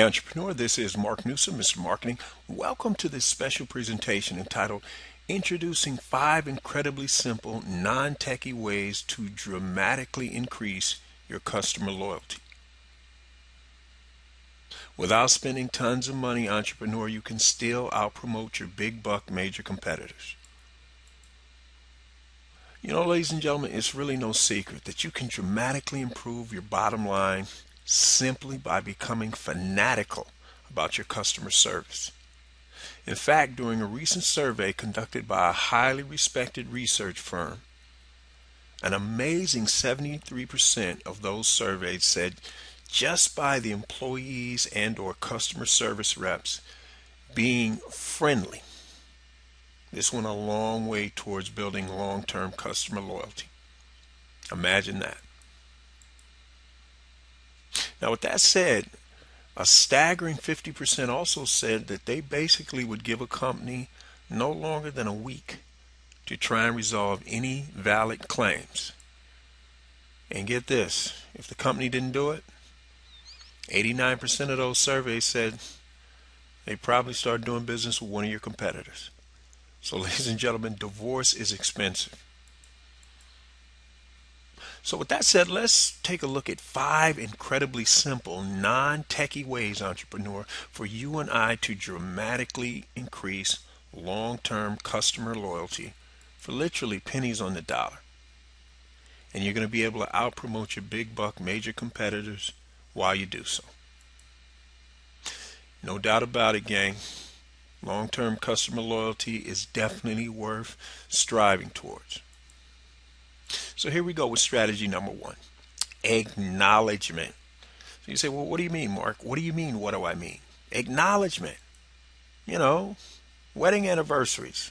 entrepreneur. This is Mark Newsom, Mr. Marketing. Welcome to this special presentation entitled Introducing 5 Incredibly Simple, Non-Techie Ways to Dramatically Increase Your Customer Loyalty. Without spending tons of money, entrepreneur, you can still outpromote your big buck major competitors. You know, ladies and gentlemen, it's really no secret that you can dramatically improve your bottom line simply by becoming fanatical about your customer service. In fact, during a recent survey conducted by a highly respected research firm, an amazing 73% of those surveyed said just by the employees and or customer service reps being friendly, this went a long way towards building long-term customer loyalty. Imagine that. Now, with that said, a staggering 50% also said that they basically would give a company no longer than a week to try and resolve any valid claims. And get this, if the company didn't do it, 89% of those surveys said they probably started doing business with one of your competitors. So, ladies and gentlemen, divorce is expensive. So with that said, let's take a look at 5 incredibly simple, non-techie ways, entrepreneur, for you and I to dramatically increase long-term customer loyalty for literally pennies on the dollar. And you're going to be able to outpromote your big buck major competitors while you do so. No doubt about it, gang. Long-term customer loyalty is definitely worth striving towards. So here we go with strategy number 1, acknowledgement. So you say, well, what do you mean, Mark? What do you mean, what do I mean? Acknowledgement. You know, wedding anniversaries,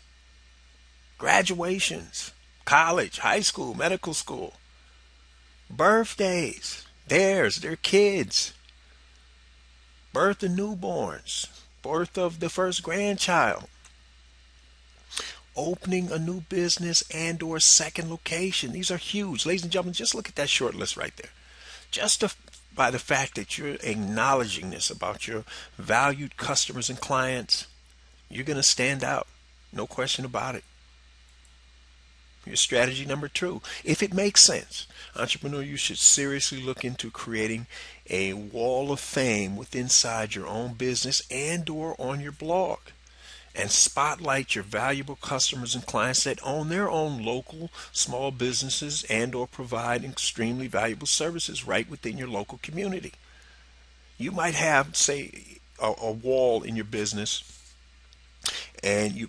graduations, college, high school, medical school, birthdays, their kids, birth of newborns, birth of the first grandchild, opening a new business and or second location. These are huge. Ladies and gentlemen, just look at that short list right there. Just by the fact that you're acknowledging this about your valued customers and clients, you're going to stand out. No question about it. Your strategy number 2, if it makes sense, entrepreneur, you should seriously look into creating a wall of fame within inside your own business and or on your blog, and spotlight your valuable customers and clients that own their own local small businesses and or provide extremely valuable services right within your local community. You might have, say, a wall in your business, and you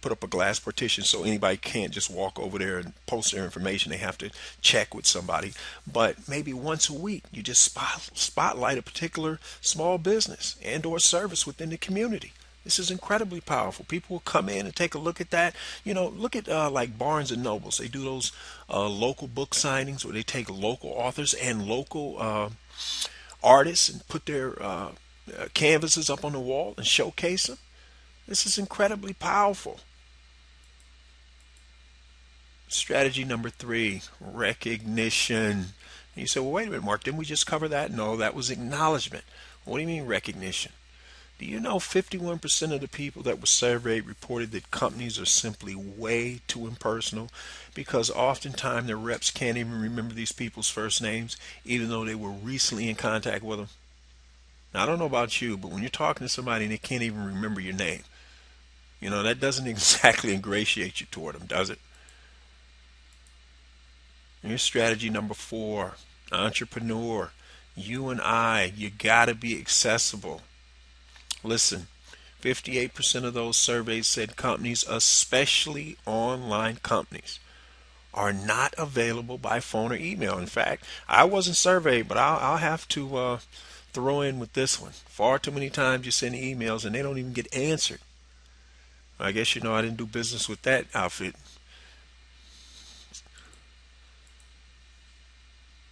put up a glass partition so anybody can't just walk over there and post their information. They have to check with somebody. But maybe once a week you just spotlight a particular small business and or service within the community. This is incredibly powerful. People will come in and take a look at that. Look at like Barnes and Nobles. They do those local book signings where they take local authors and local artists and put their canvases up on the wall and showcase them. This is incredibly powerful. Strategy number 3, recognition. You say, well, wait a minute, Mark, didn't we just cover that? No, that was acknowledgement. What do you mean recognition? Do you know 51% of the people that were surveyed reported that companies are simply way too impersonal because oftentimes their reps can't even remember these people's first names even though they were recently in contact with them? Now, I don't know about you, but when you're talking to somebody and they can't even remember your name, that doesn't exactly ingratiate you toward them, does it? Here's strategy number 4, entrepreneur. You and I, you gotta be accessible. Listen, 58% of those surveys said companies, especially online companies, are not available by phone or email. In fact, I wasn't surveyed, but I'll have to throw in with this one. Far too many times you send emails and they don't even get answered. I guess I didn't do business with that outfit.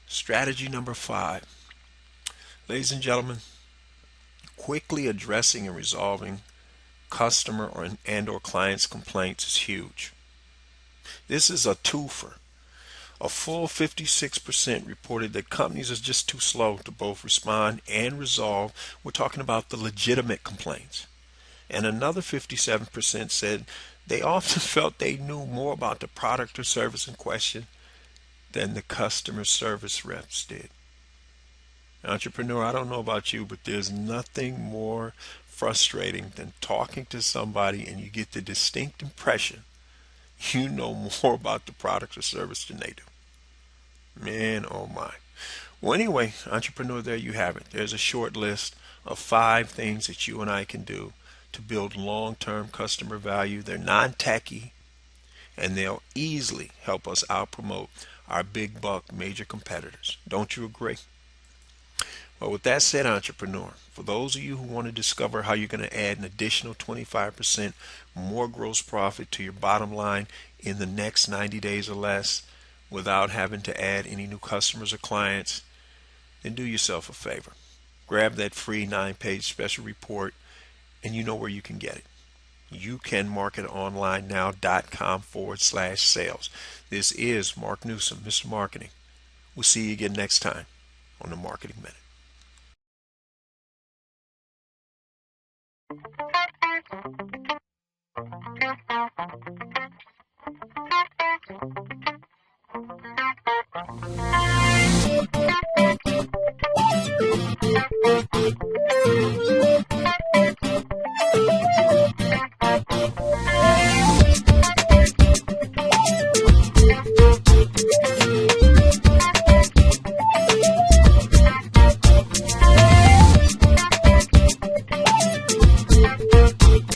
Strategy number 5. Ladies and gentlemen, quickly addressing and resolving customer and or clients' complaints is huge. This is a twofer. A full 56% reported that companies are just too slow to both respond and resolve. We're talking about the legitimate complaints. And another 57% said they often felt they knew more about the product or service in question than the customer service reps did. Entrepreneur, I don't know about you, but there's nothing more frustrating than talking to somebody and you get the distinct impression you know more about the product or service than they do. Man, oh my. Well, anyway, entrepreneur, there you have it. There's a short list of 5 things that you and I can do to build long-term customer value. They're non-tacky and they'll easily help us outpromote our big buck major competitors. Don't you agree? Well, with that said, entrepreneur, for those of you who want to discover how you're going to add an additional 25% more gross profit to your bottom line in the next 90 days or less without having to add any new customers or clients, then do yourself a favor. Grab that free 9-page special report and you know where you can get it. You can marketonlinenow.com/sales. This is Mark Newsom, Mr. Marketing. We'll see you again next time on the Marketing Minute.